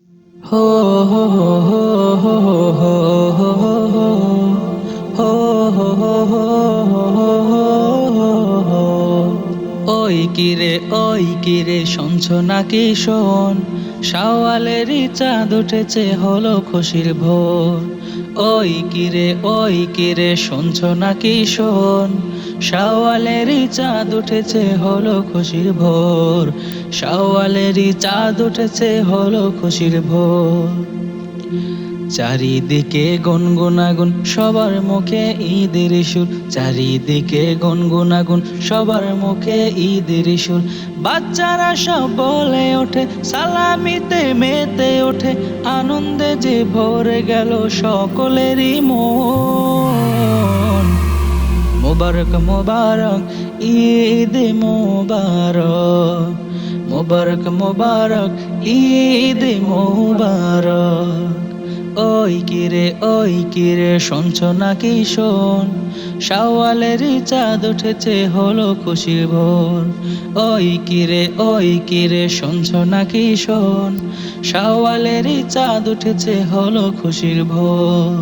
হো হো হো হো হো হো হো হো হো হো। ওই কিরে শুনছো নাকি শোন, শাওয়ালেরই চাঁদ উঠেছে হলো খুশির ভোর। ওই কিরে শুনছো নাকি শোন, শাওয়ালেরই চাঁদ উঠেছে হলো খুশির ভোর। শাওয়ালেরই চাঁদ উঠেছে হলো খুশির ভোর। চারিদিকে গুনগুনাগুন সবার মুখে ঈদের সুর, চারিদিকে গুনগুনাগুন সবার মুখে ঈদের সুর। বাচ্চারা সব বলে ওঠে, সালামিতে মেতে ওঠে, আনন্দে যে ভরে গেল সকলেরই মন। মোবারক মোবারক ঈদ মোবারক, মোবারক মোবারক ঈদ মোবারক। ওই কিরে শুনছো নাকি শোন, শাওয়ালেরই চাঁদ উঠেছে হলো খুশির ভোর। ওই কিরে শুনছো নাকি শোন, শাওয়ালেরই চাঁদ উঠেছে হলো খুশির ভোর।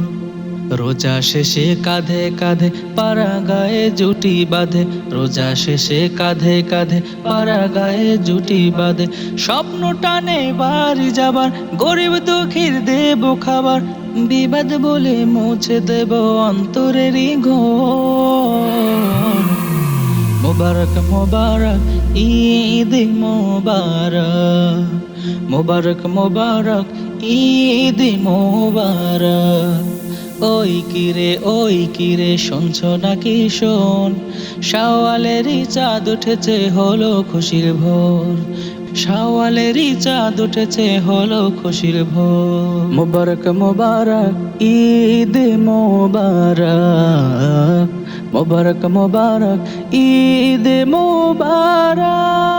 রোজা শেষে কাঁধে কাঁধে পাড়া গায়ে জুটি বাঁধে, রোজা শেষে কাঁধে কাঁধে পাড়া গায়ে জুটি বাঁধে। স্বপ্ন টানে বাড়ি যাবার, গরিব দুঃখীর দেব খাবার, বিবাদ বলে মুছে দেব অন্তরেরই ঘোর। মোবারক মোবারক ঈদ মোবারক, মোবারক মোবারক ঈদ মোবারক। ওই কিরে শুনছো নাকি শোন, শাওয়ালেরই চাঁদ উঠেছে হলো খুশির ভোর। শাওয়ালেরই চাঁদ উঠেছে হলো খুশির ভোর। মোবারক মোবারক ঈদ মোবারক, মোবারক মোবারক ঈদ মোবারক।